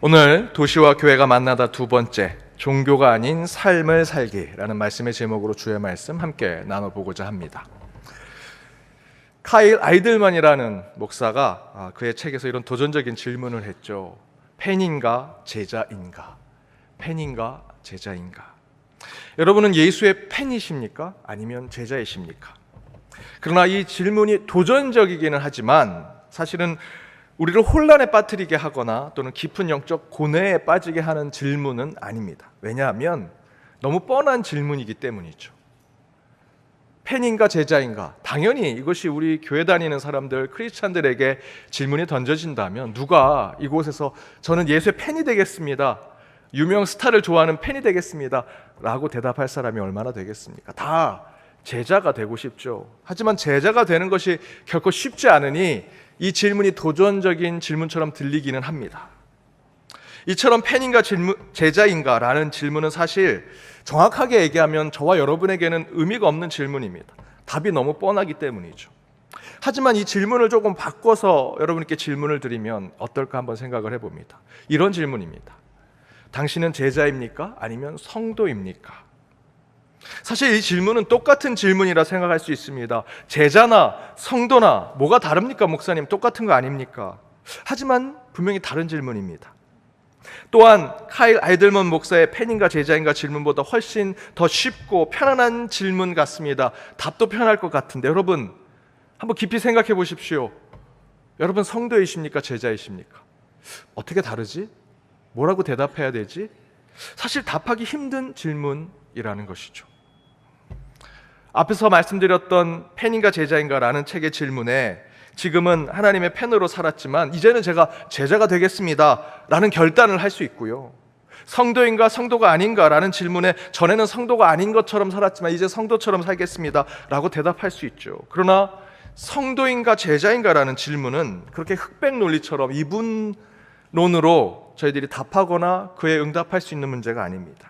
오늘 도시와 교회가 만나다 두 번째, 종교가 아닌 삶을 살기라는 말씀의 제목으로 주의 말씀 함께 나눠보고자 합니다. 카일 아이들만이라는 목사가 그의 책에서 이런 도전적인 질문을 했죠. 팬인가 제자인가? 팬인가 제자인가? 여러분은 예수의 팬이십니까? 아니면 제자이십니까? 그러나 이 질문이 도전적이기는 하지만 사실은 우리를 혼란에 빠뜨리게 하거나 또는 깊은 영적 고뇌에 빠지게 하는 질문은 아닙니다. 왜냐하면 너무 뻔한 질문이기 때문이죠. 팬인가 제자인가? 당연히 이것이 우리 교회 다니는 사람들, 크리스찬들에게 질문이 던져진다면 누가 이곳에서 저는 예수의 팬이 되겠습니다, 유명 스타를 좋아하는 팬이 되겠습니다 라고 대답할 사람이 얼마나 되겠습니까? 다 제자가 되고 싶죠. 하지만 제자가 되는 것이 결코 쉽지 않으니 이 질문이 도전적인 질문처럼 들리기는 합니다. 이처럼 팬인가 제자인가 라는 질문은 사실 정확하게 얘기하면 저와 여러분에게는 의미가 없는 질문입니다. 답이 너무 뻔하기 때문이죠. 하지만 이 질문을 조금 바꿔서 여러분께 질문을 드리면 어떨까 한번 생각을 해봅니다. 이런 질문입니다. 당신은 제자입니까? 아니면 성도입니까? 사실 이 질문은 똑같은 질문이라 생각할 수 있습니다. 제자나 성도나 뭐가 다릅니까, 목사님? 똑같은 거 아닙니까? 하지만 분명히 다른 질문입니다. 또한 카일 아이들먼 목사의 팬인가 제자인가 질문보다 훨씬 더 쉽고 편안한 질문 같습니다. 답도 편할 것 같은데 여러분 한번 깊이 생각해 보십시오. 여러분 성도이십니까? 제자이십니까? 어떻게 다르지? 뭐라고 대답해야 되지? 사실 답하기 힘든 질문이라는 것이죠. 앞에서 말씀드렸던 팬인가 제자인가라는 책의 질문에 지금은 하나님의 팬으로 살았지만 이제는 제가 제자가 되겠습니다 라는 결단을 할 수 있고요. 성도인가 성도가 아닌가 라는 질문에 전에는 성도가 아닌 것처럼 살았지만 이제 성도처럼 살겠습니다 라고 대답할 수 있죠. 그러나 성도인가 제자인가 라는 질문은 그렇게 흑백 논리처럼 이분론으로 저희들이 답하거나 그에 응답할 수 있는 문제가 아닙니다.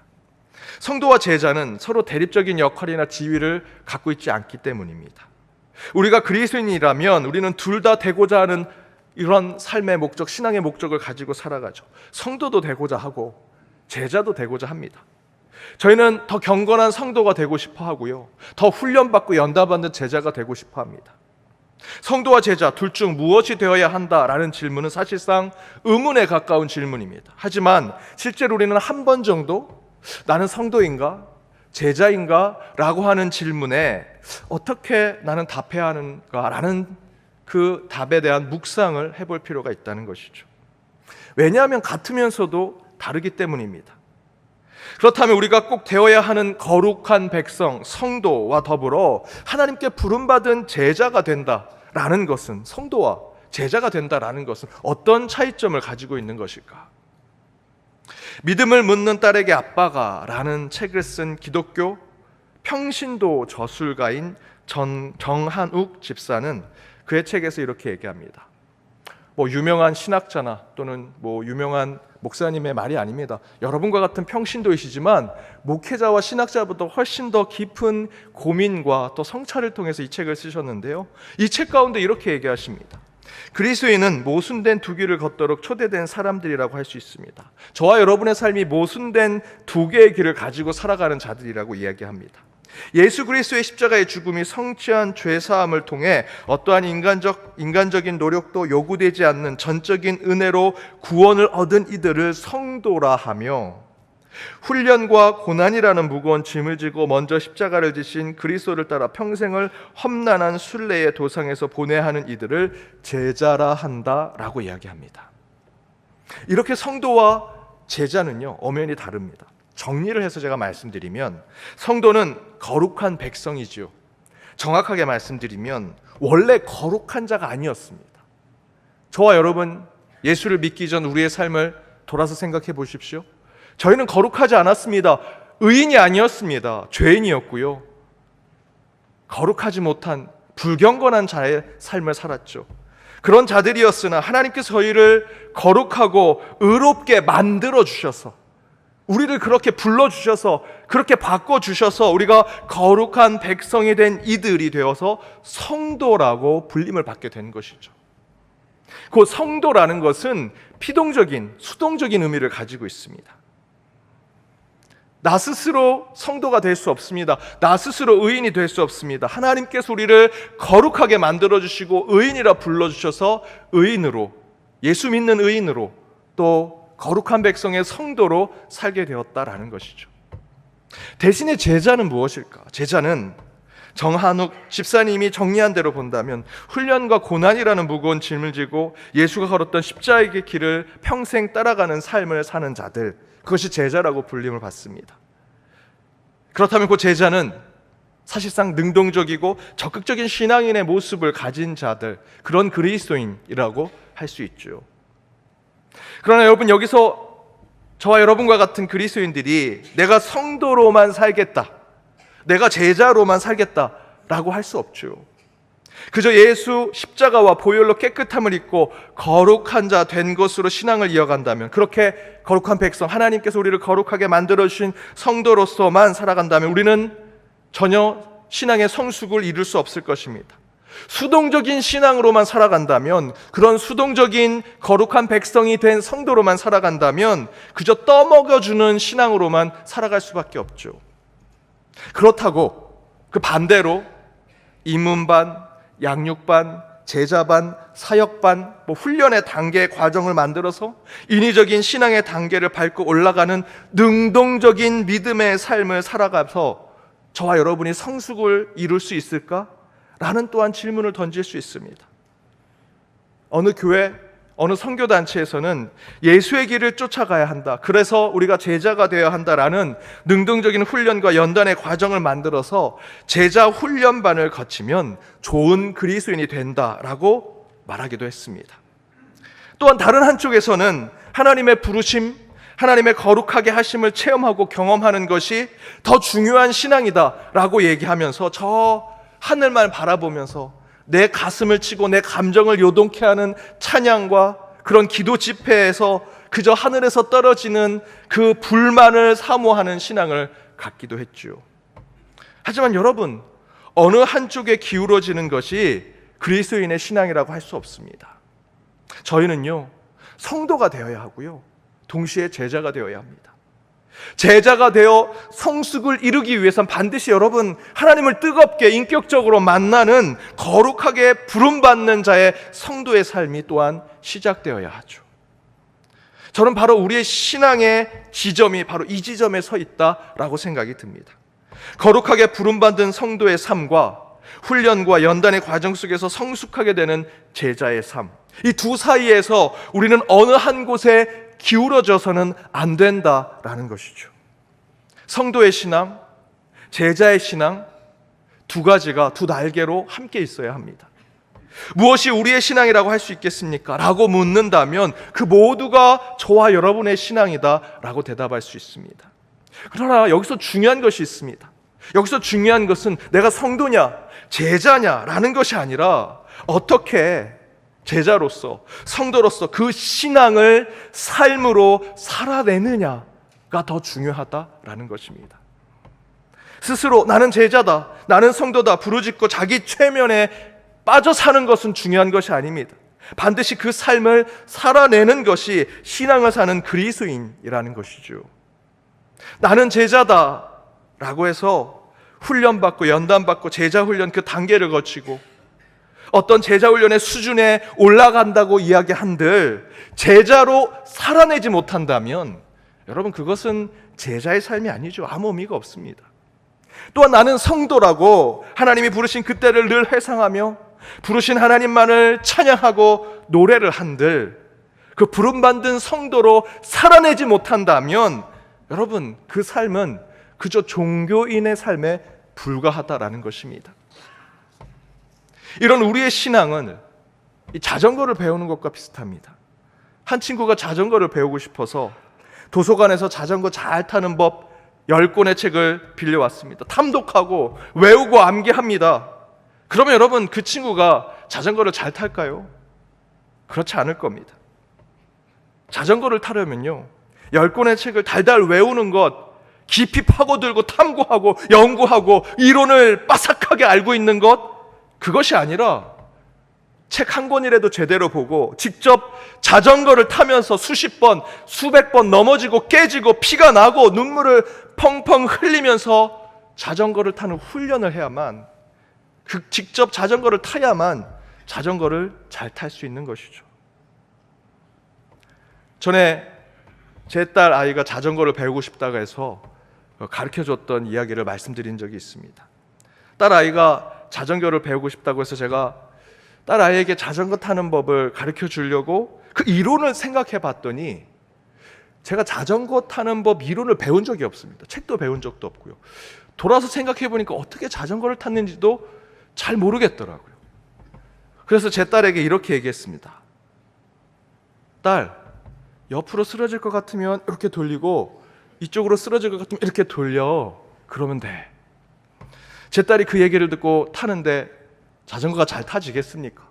성도와 제자는 서로 대립적인 역할이나 지위를 갖고 있지 않기 때문입니다. 우리가 그리스도인이라면 우리는 둘 다 되고자 하는 이런 삶의 목적, 신앙의 목적을 가지고 살아가죠. 성도도 되고자 하고 제자도 되고자 합니다. 저희는 더 경건한 성도가 되고 싶어 하고요, 더 훈련받고 연단받는 제자가 되고 싶어 합니다. 성도와 제자 둘 중 무엇이 되어야 한다라는 질문은 사실상 의문에 가까운 질문입니다. 하지만 실제로 우리는 한 번 정도 나는 성도인가? 제자인가? 라고 하는 질문에 어떻게 나는 답해야 하는가? 라는 그 답에 대한 묵상을 해볼 필요가 있다는 것이죠. 왜냐하면 같으면서도 다르기 때문입니다. 그렇다면 우리가 꼭 되어야 하는 거룩한 백성, 성도와 더불어 하나님께 부름받은 제자가 된다라는 것은, 성도와 제자가 된다라는 것은 어떤 차이점을 가지고 있는 것일까? 믿음을 묻는 딸에게 아빠가 라는 책을 쓴 기독교 평신도 저술가인 정한욱 집사는 그의 책에서 이렇게 얘기합니다. 유명한 신학자나 또는 유명한 목사님의 말이 아닙니다. 여러분과 같은 평신도이시지만 목회자와 신학자보다 훨씬 더 깊은 고민과 또 성찰을 통해서 이 책을 쓰셨는데요, 이 책 가운데 이렇게 얘기하십니다. 그리스도인은 모순된 두 길을 걷도록 초대된 사람들이라고 할 수 있습니다. 저와 여러분의 삶이 모순된 두 개의 길을 가지고 살아가는 자들이라고 이야기합니다. 예수 그리스도의 십자가의 죽음이 성취한 죄사함을 통해 어떠한 인간적인 노력도 요구되지 않는 전적인 은혜로 구원을 얻은 이들을 성도라 하며, 훈련과 고난이라는 무거운 짐을 지고 먼저 십자가를 지신 그리스도를 따라 평생을 험난한 순례의 도상에서 보내야 하는 이들을 제자라 한다라고 이야기합니다. 이렇게 성도와 제자는요, 엄연히 다릅니다. 정리를 해서 제가 말씀드리면 성도는 거룩한 백성이지요. 정확하게 말씀드리면 원래 거룩한 자가 아니었습니다. 저와 여러분 예수를 믿기 전 우리의 삶을 돌아서 생각해 보십시오. 저희는 거룩하지 않았습니다. 의인이 아니었습니다. 죄인이었고요, 거룩하지 못한 불경건한 자의 삶을 살았죠. 그런 자들이었으나 하나님께서 저희를 거룩하고 의롭게 만들어 주셔서, 우리를 그렇게 불러주셔서, 그렇게 바꿔주셔서 우리가 거룩한 백성이 된 이들이 되어서 성도라고 불림을 받게 된 것이죠. 그 성도라는 것은 피동적인, 수동적인 의미를 가지고 있습니다. 나 스스로 성도가 될 수 없습니다. 나 스스로 의인이 될 수 없습니다. 하나님께서 우리를 거룩하게 만들어주시고 의인이라 불러주셔서 의인으로, 예수 믿는 의인으로, 또 거룩한 백성의 성도로 살게 되었다라는 것이죠. 대신에 제자는 무엇일까? 제자는 정한욱 집사님이 정리한 대로 본다면 훈련과 고난이라는 무거운 짐을 지고 예수가 걸었던 십자가의 길을 평생 따라가는 삶을 사는 자들, 그것이 제자라고 불림을 받습니다. 그렇다면 그 제자는 사실상 능동적이고 적극적인 신앙인의 모습을 가진 자들, 그런 그리스도인이라고 할 수 있죠. 그러나 여러분, 여기서 저와 여러분과 같은 그리스도인들이 내가 성도로만 살겠다, 내가 제자로만 살겠다라고 할 수 없죠. 그저 예수 십자가와 보혈로 깨끗함을 입고 거룩한 자 된 것으로 신앙을 이어간다면, 그렇게 거룩한 백성, 하나님께서 우리를 거룩하게 만들어주신 성도로서만 살아간다면 우리는 전혀 신앙의 성숙을 이룰 수 없을 것입니다. 수동적인 신앙으로만 살아간다면, 그런 수동적인 거룩한 백성이 된 성도로만 살아간다면 그저 떠먹여주는 신앙으로만 살아갈 수밖에 없죠. 그렇다고 그 반대로 입문반, 양육반, 제자반, 사역반, 훈련의 단계 과정을 만들어서 인위적인 신앙의 단계를 밟고 올라가는 능동적인 믿음의 삶을 살아가서 저와 여러분이 성숙을 이룰 수 있을까? 라는 또한 질문을 던질 수 있습니다. 어느 교회, 어느 선교단체에서는 예수의 길을 쫓아가야 한다, 그래서 우리가 제자가 되어야 한다라는 능동적인 훈련과 연단의 과정을 만들어서 제자 훈련반을 거치면 좋은 그리스도인이 된다라고 말하기도 했습니다. 또한 다른 한쪽에서는 하나님의 부르심, 하나님의 거룩하게 하심을 체험하고 경험하는 것이 더 중요한 신앙이다라고 얘기하면서 저 하늘만 바라보면서 내 가슴을 치고 내 감정을 요동케 하는 찬양과 그런 기도 집회에서 그저 하늘에서 떨어지는 그 불만을 사모하는 신앙을 갖기도 했죠. 하지만 여러분, 어느 한쪽에 기울어지는 것이 그리스도인의 신앙이라고 할 수 없습니다. 저희는요, 성도가 되어야 하고요, 동시에 제자가 되어야 합니다. 제자가 되어 성숙을 이루기 위해선 반드시 여러분, 하나님을 뜨겁게 인격적으로 만나는 거룩하게 부름받는 자의 성도의 삶이 또한 시작되어야 하죠. 저는 바로 우리의 신앙의 지점이 바로 이 지점에 서 있다라고 생각이 듭니다. 거룩하게 부름받은 성도의 삶과 훈련과 연단의 과정 속에서 성숙하게 되는 제자의 삶, 이 두 사이에서 우리는 어느 한 곳에 기울어져서는 안 된다라는 것이죠. 성도의 신앙, 제자의 신앙, 두 가지가 두 날개로 함께 있어야 합니다. 무엇이 우리의 신앙이라고 할 수 있겠습니까? 라고 묻는다면 그 모두가 저와 여러분의 신앙이다 라고 대답할 수 있습니다. 그러나 여기서 중요한 것이 있습니다. 여기서 중요한 것은 내가 성도냐 제자냐 라는 것이 아니라 어떻게 제자로서, 성도로서 그 신앙을 삶으로 살아내느냐가 더 중요하다라는 것입니다. 스스로 나는 제자다, 나는 성도다 부르짖고 자기 최면에 빠져 사는 것은 중요한 것이 아닙니다. 반드시 그 삶을 살아내는 것이 신앙을 사는 그리스도인이라는 것이죠. 나는 제자다 라고 해서 훈련받고 연단받고 제자훈련 그 단계를 거치고 어떤 제자훈련의 수준에 올라간다고 이야기한들 제자로 살아내지 못한다면 여러분, 그것은 제자의 삶이 아니죠. 아무 의미가 없습니다. 또한 나는 성도라고 하나님이 부르신 그때를 늘 회상하며 부르신 하나님만을 찬양하고 노래를 한들 그 부름받은 성도로 살아내지 못한다면 여러분, 그 삶은 그저 종교인의 삶에 불과하다라는 것입니다. 이런 우리의 신앙은 이 자전거를 배우는 것과 비슷합니다. 한 친구가 자전거를 배우고 싶어서 도서관에서 자전거 잘 타는 법 10권의 책을 빌려왔습니다. 탐독하고 외우고 암기합니다. 그러면 여러분, 그 친구가 자전거를 잘 탈까요? 그렇지 않을 겁니다. 자전거를 타려면요, 10권의 책을 달달 외우는 것, 깊이 파고들고 탐구하고 연구하고 이론을 빠삭하게 알고 있는 것, 그것이 아니라 책 한 권이라도 제대로 보고 직접 자전거를 타면서 수십 번, 수백 번 넘어지고 깨지고 피가 나고 눈물을 펑펑 흘리면서 자전거를 타는 훈련을 해야만, 직접 자전거를 타야만 자전거를 잘 탈 수 있는 것이죠. 전에 제 딸 아이가 자전거를 배우고 싶다고 해서 가르쳐줬던 이야기를 말씀드린 적이 있습니다. 딸 아이가 자전거를 배우고 싶다고 해서 제가 딸 아이에게 자전거 타는 법을 가르쳐 주려고 그 이론을 생각해 봤더니 제가 자전거 타는 법 이론을 배운 적이 없습니다. 책도 배운 적도 없고요. 돌아서 생각해 보니까 어떻게 자전거를 탔는지도 잘 모르겠더라고요. 그래서 제 딸에게 이렇게 얘기했습니다. 딸, 옆으로 쓰러질 것 같으면 이렇게 돌리고 이쪽으로 쓰러질 것 같으면 이렇게 돌려. 그러면 돼. 제 딸이 그 얘기를 듣고 타는데 자전거가 잘 타지겠습니까?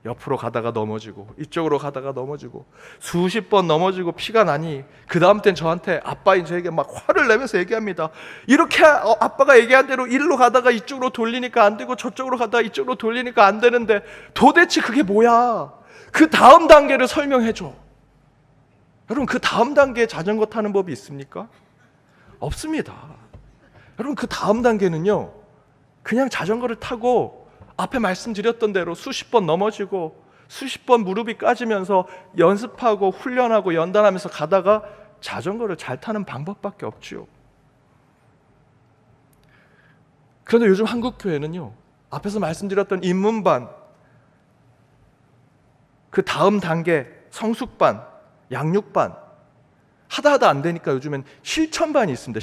옆으로 가다가 넘어지고 이쪽으로 가다가 넘어지고 수십 번 넘어지고 피가 나니 그 다음 땐 저한테, 아빠인 저에게 막 화를 내면서 얘기합니다. 이렇게 아빠가 얘기한 대로 일로 가다가 이쪽으로 돌리니까 안 되고 저쪽으로 가다가 이쪽으로 돌리니까 안 되는데 도대체 그게 뭐야? 그 다음 단계를 설명해줘. 여러분, 그 다음 단계에 자전거 타는 법이 있습니까? 없습니다. 여러분, 그 다음 단계는요, 그냥 자전거를 타고 앞에 말씀드렸던 대로 수십 번 넘어지고 수십 번 무릎이 까지면서 연습하고 훈련하고 연단하면서 가다가 자전거를 잘 타는 방법밖에 없죠. 그런데 요즘 한국 교회는요, 앞에서 말씀드렸던 입문반, 그 다음 단계 성숙반, 양육반 하다 안 되니까 요즘엔 실천반이 있습니다.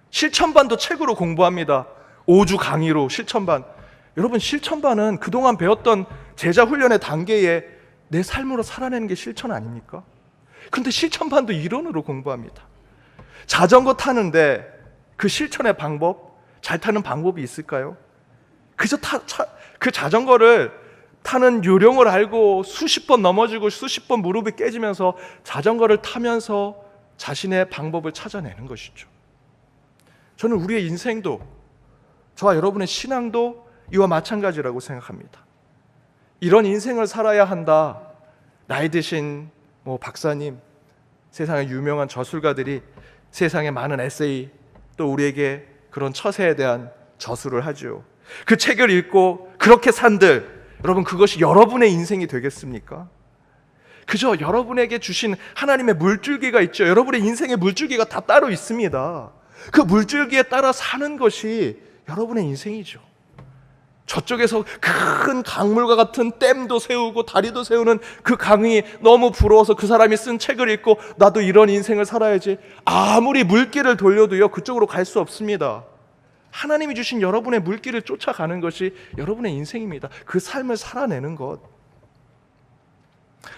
실천반도 책으로 공부합니다. 5주 강의로 실천반. 여러분, 실천반은 그동안 배웠던 제자 훈련의 단계에 내 삶으로 살아내는 게 실천 아닙니까? 그런데 실천반도 이론으로 공부합니다. 자전거 타는데 그 실천의 방법, 잘 타는 방법이 있을까요? 그저 그 자전거를 타는 요령을 알고 수십 번 넘어지고 수십 번 무릎이 깨지면서 자전거를 타면서 자신의 방법을 찾아내는 것이죠. 저는 우리의 인생도, 저와 여러분의 신앙도 이와 마찬가지라고 생각합니다. 이런 인생을 살아야 한다. 나이 드신 박사님, 세상의 유명한 저술가들이 세상에 많은 에세이, 또 우리에게 그런 처세에 대한 저술을 하죠. 그 책을 읽고 그렇게 산들, 여러분, 그것이 여러분의 인생이 되겠습니까? 그저 여러분에게 주신 하나님의 물줄기가 있죠. 여러분의 인생의 물줄기가 다 따로 있습니다. 그 물줄기에 따라 사는 것이 여러분의 인생이죠. 저쪽에서 큰 강물과 같은 댐도 세우고 다리도 세우는 그 강이 너무 부러워서 그 사람이 쓴 책을 읽고 나도 이런 인생을 살아야지, 아무리 물길을 돌려도요, 그쪽으로 갈 수 없습니다. 하나님이 주신 여러분의 물길을 쫓아가는 것이 여러분의 인생입니다. 그 삶을 살아내는 것.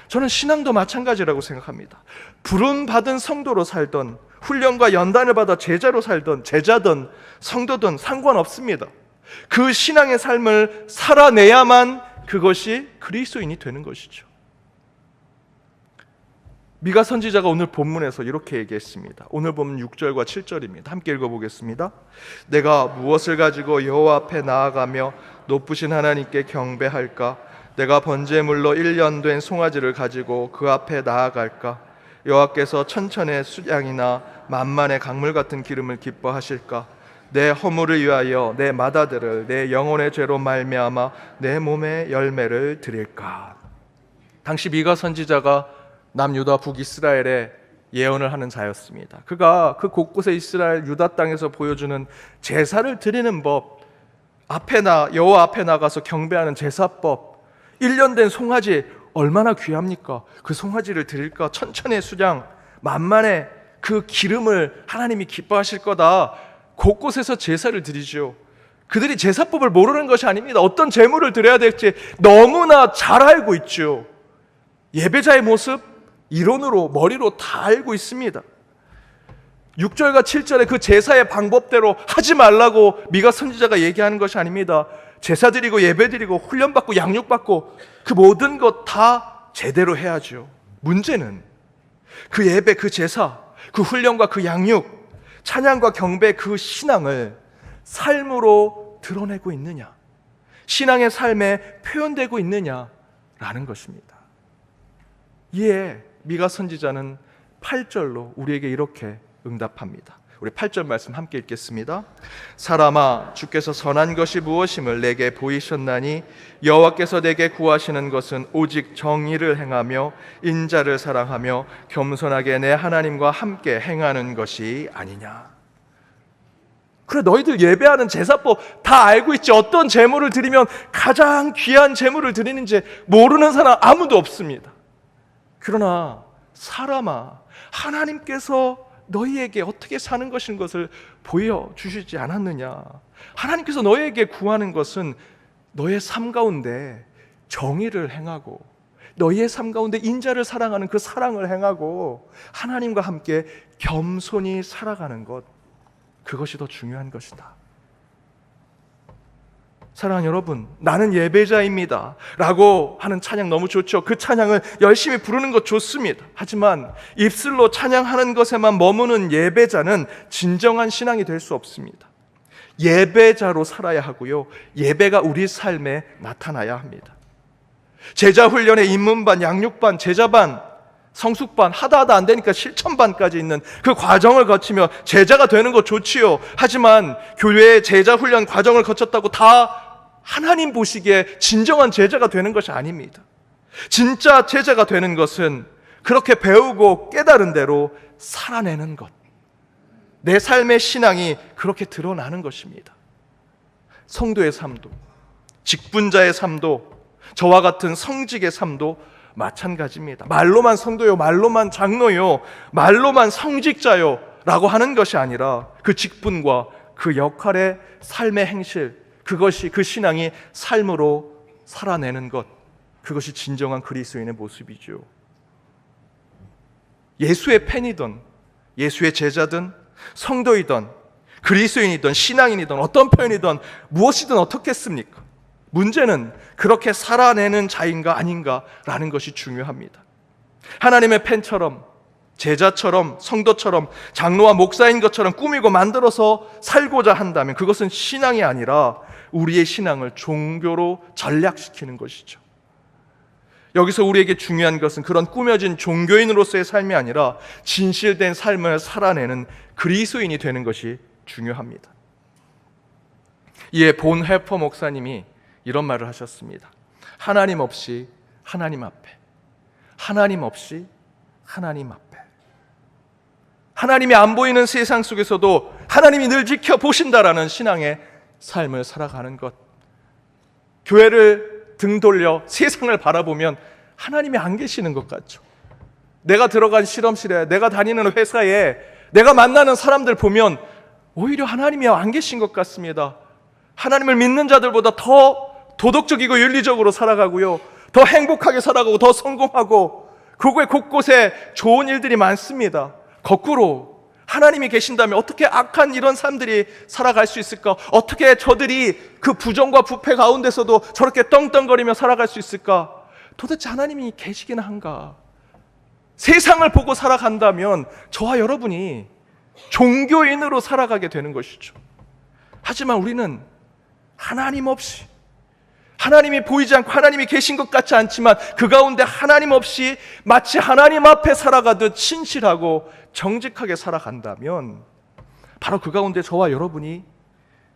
저는 신앙도 마찬가지라고 생각합니다. 부름받은 성도로 살던, 훈련과 연단을 받아 제자로 살던, 제자든 성도든 상관없습니다. 그 신앙의 삶을 살아내야만 그것이 그리스도인이 되는 것이죠. 미가 선지자가 오늘 본문에서 이렇게 얘기했습니다. 오늘 본문 6절과 7절입니다. 함께 읽어보겠습니다. 내가 무엇을 가지고 여호와 앞에 나아가며 높으신 하나님께 경배할까? 내가 번제물로 1년 된 송아지를 가지고 그 앞에 나아갈까? 여호와께서 천천의 수양이나 만만의 강물 같은 기름을 기뻐하실까? 내 허물을 위하여 내 맏아들을 내 영혼의 죄로 말미암아 내 몸의 열매를 드릴까? 당시 미가 선지자가 남유다 북이스라엘에 예언을 하는 자였습니다. 그가 그 곳곳에 이스라엘 유다 땅에서 보여주는 제사를 드리는 법, 여호와 앞에 나가서 경배하는 제사법, 1년 된 송아지 얼마나 귀합니까? 그 송아지를 드릴까? 천천의 수장, 만만의 그 기름을 하나님이 기뻐하실 거다. 곳곳에서 제사를 드리죠. 그들이 제사법을 모르는 것이 아닙니다. 어떤 제물을 드려야 될지 너무나 잘 알고 있죠. 예배자의 모습, 이론으로, 머리로 다 알고 있습니다. 6절과 7절에 그 제사의 방법대로 하지 말라고 미가 선지자가 얘기하는 것이 아닙니다. 제사 드리고 예배 드리고 훈련받고 양육받고 그 모든 것 다 제대로 해야죠. 문제는 그 예배, 그 제사, 그 훈련과 그 양육, 찬양과 경배, 그 신앙을 삶으로 드러내고 있느냐, 신앙의 삶에 표현되고 있느냐라는 것입니다. 이에 미가 선지자는 8절로 우리에게 이렇게 응답합니다. 우리 8절 말씀 함께 읽겠습니다. 사람아, 주께서 선한 것이 무엇임을 내게 보이셨나니 여호와께서 내게 구하시는 것은 오직 정의를 행하며 인자를 사랑하며 겸손하게 내 하나님과 함께 행하는 것이 아니냐. 그래, 너희들 예배하는 제사법 다 알고 있지. 어떤 제물을 드리면 가장 귀한 제물을 드리는지 모르는 사람 아무도 없습니다. 그러나 사람아, 하나님께서 너희에게 어떻게 사는 것인 것을 보여주시지 않았느냐. 하나님께서 너희에게 구하는 것은 너의 삶 가운데 정의를 행하고 너희의 삶 가운데 인자를 사랑하는 그 사랑을 행하고 하나님과 함께 겸손히 살아가는 것, 그것이 더 중요한 것이다. 사랑하는 여러분, 나는 예배자입니다 라고 하는 찬양 너무 좋죠. 그 찬양을 열심히 부르는 것 좋습니다. 하지만 입술로 찬양하는 것에만 머무는 예배자는 진정한 신앙이 될 수 없습니다. 예배자로 살아야 하고요, 예배가 우리 삶에 나타나야 합니다. 제자 훈련에 입문반, 양육반, 제자반, 성숙반 하다 안 되니까 실천반까지 있는 그 과정을 거치며 제자가 되는 거 좋지요. 하지만 교회의 제자 훈련 과정을 거쳤다고 다 하나님 보시기에 진정한 제자가 되는 것이 아닙니다. 진짜 제자가 되는 것은 그렇게 배우고 깨달은 대로 살아내는 것, 내 삶의 신앙이 그렇게 드러나는 것입니다. 성도의 삶도, 직분자의 삶도, 저와 같은 성직의 삶도 마찬가지입니다. 말로만 성도요, 말로만 장로요, 말로만 성직자요 라고 하는 것이 아니라 그 직분과 그 역할의 삶의 행실, 그것이, 그 신앙이 삶으로 살아내는 것, 그것이 진정한 그리스도인의 모습이죠. 예수의 팬이든 예수의 제자든 성도이든 그리스도인이든 신앙인이든 어떤 표현이든 무엇이든 어떻겠습니까? 문제는 그렇게 살아내는 자인가 아닌가라는 것이 중요합니다. 하나님의 팬처럼, 제자처럼, 성도처럼, 장로와 목사인 것처럼 꾸미고 만들어서 살고자 한다면 그것은 신앙이 아니라 우리의 신앙을 종교로 전략시키는 것이죠. 여기서 우리에게 중요한 것은 그런 꾸며진 종교인으로서의 삶이 아니라 진실된 삶을 살아내는 그리스도인이 되는 것이 중요합니다. 이에 본 헬퍼 목사님이 이런 말을 하셨습니다. 하나님 없이 하나님 앞에, 하나님 없이 하나님 앞에. 하나님이 안 보이는 세상 속에서도 하나님이 늘 지켜보신다라는 신앙의 삶을 살아가는 것. 교회를 등 돌려 세상을 바라보면 하나님이 안 계시는 것 같죠. 내가 들어간 실험실에, 내가 다니는 회사에, 내가 만나는 사람들 보면 오히려 하나님이 안 계신 것 같습니다. 하나님을 믿는 자들보다 더 도덕적이고 윤리적으로 살아가고요, 더 행복하게 살아가고 더 성공하고 그곳에 곳곳에 좋은 일들이 많습니다. 거꾸로 하나님이 계신다면 어떻게 악한 이런 사람들이 살아갈 수 있을까? 어떻게 저들이 그 부정과 부패 가운데서도 저렇게 떵떵거리며 살아갈 수 있을까? 도대체 하나님이 계시긴 한가? 세상을 보고 살아간다면 저와 여러분이 종교인으로 살아가게 되는 것이죠. 하지만 우리는 하나님 없이, 하나님이 보이지 않고 하나님이 계신 것 같지 않지만 그 가운데 하나님 없이 마치 하나님 앞에 살아가듯 신실하고 정직하게 살아간다면 바로 그 가운데 저와 여러분이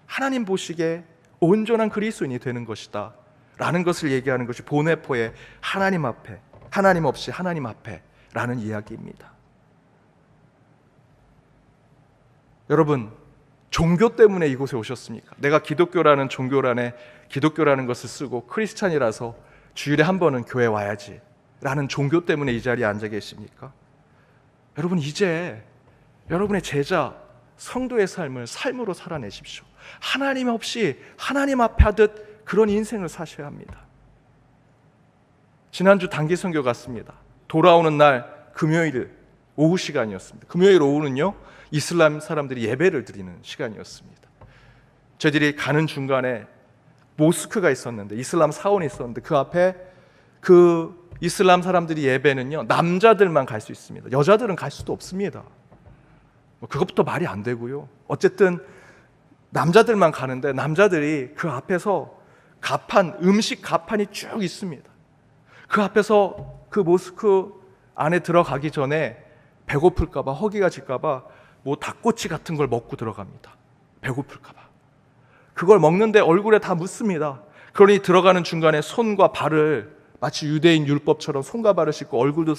하나님 보시기에 온전한 그리스도인이 되는 것이다 라는 것을 얘기하는 것이 보네포의 하나님 앞에, 하나님 없이 하나님 앞에 라는 이야기입니다. 여러분, 종교 때문에 이곳에 오셨습니까? 내가 기독교라는 종교란에 기독교라는 것을 쓰고 크리스찬이라서 주일에 한 번은 교회 와야지 라는 종교 때문에 이 자리에 앉아 계십니까? 여러분, 이제 여러분의 제자, 성도의 삶을 삶으로 살아내십시오. 하나님 없이 하나님 앞에 하듯 그런 인생을 사셔야 합니다. 지난주 단기 선교 갔습니다. 돌아오는 날 금요일 오후 시간이었습니다. 금요일 오후는요, 이슬람 사람들이 예배를 드리는 시간이었습니다. 저희들이 가는 중간에 모스크가 있었는데, 이슬람 사원이 있었는데 그 앞에 그 이슬람 사람들이 예배는요, 남자들만 갈 수 있습니다. 여자들은 갈 수도 없습니다. 그것부터 말이 안 되고요. 어쨌든 남자들만 가는데 남자들이 그 앞에서 가판, 음식 가판이 쭉 있습니다. 그 앞에서 그 모스크 안에 들어가기 전에 배고플까봐, 허기가 질까봐 뭐 닭꼬치 같은 걸 먹고 들어갑니다. 배고플까봐. 그걸 먹는데 얼굴에 다 묻습니다. 그러니 들어가는 중간에 손과 발을 마치 유대인 율법처럼 손과 발을 씻고 얼굴도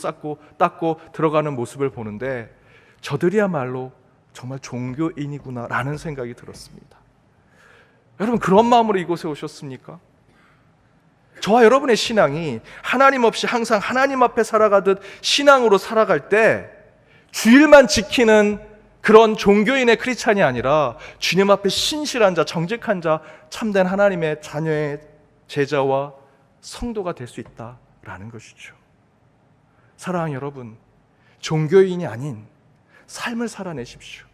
닦고 들어가는 모습을 보는데 저들이야말로 정말 종교인이구나 라는 생각이 들었습니다. 여러분, 그런 마음으로 이곳에 오셨습니까? 저와 여러분의 신앙이 하나님 없이 항상 하나님 앞에 살아가듯 신앙으로 살아갈 때 주일만 지키는 그런 종교인의 크리스찬이 아니라 주님 앞에 신실한 자, 정직한 자, 참된 하나님의 자녀의 제자와 성도가 될 수 있다라는 것이죠. 사랑하는 여러분, 종교인이 아닌 삶을 살아내십시오.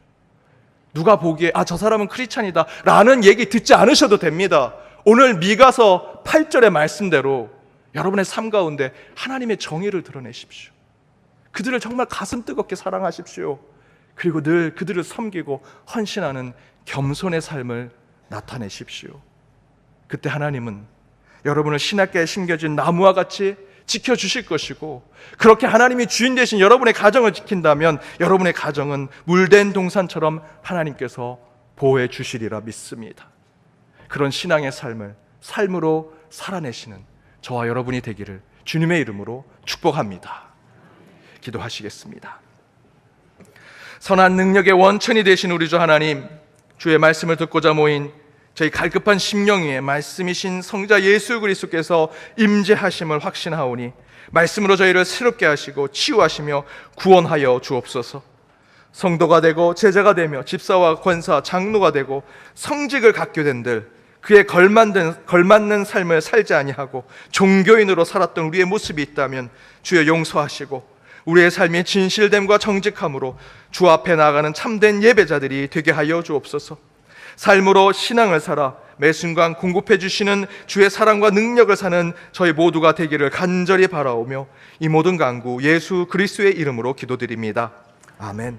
누가 보기에 저 사람은 크리스찬이다 라는 얘기 듣지 않으셔도 됩니다. 오늘 미가서 8절의 말씀대로 여러분의 삶 가운데 하나님의 정의를 드러내십시오. 그들을 정말 가슴 뜨겁게 사랑하십시오. 그리고 늘 그들을 섬기고 헌신하는 겸손의 삶을 나타내십시오. 그때 하나님은 여러분을 신학계에 심겨진 나무와 같이 지켜주실 것이고, 그렇게 하나님이 주인 되신 여러분의 가정을 지킨다면 여러분의 가정은 물된 동산처럼 하나님께서 보호해 주시리라 믿습니다. 그런 신앙의 삶으로 살아내시는 저와 여러분이 되기를 주님의 이름으로 축복합니다. 기도하시겠습니다. 선한 능력의 원천이 되신 우리 주 하나님, 주의 말씀을 듣고자 모인 저희 갈급한 심령 위에 말씀이신 성자 예수 그리스도께서 임재하심을 확신하오니 말씀으로 저희를 새롭게 하시고 치유하시며 구원하여 주옵소서. 성도가 되고 제자가 되며 집사와 권사, 장로가 되고 성직을 갖게 된들 그에 걸맞는 삶을 살지 아니하고 종교인으로 살았던 우리의 모습이 있다면 주여 용서하시고 우리의 삶이 진실됨과 정직함으로 주 앞에 나아가는 참된 예배자들이 되게 하여 주옵소서. 삶으로 신앙을 살아 매 순간 공급해 주시는 주의 사랑과 능력을 사는 저희 모두가 되기를 간절히 바라오며 이 모든 간구 예수 그리스도의 이름으로 기도드립니다. 아멘.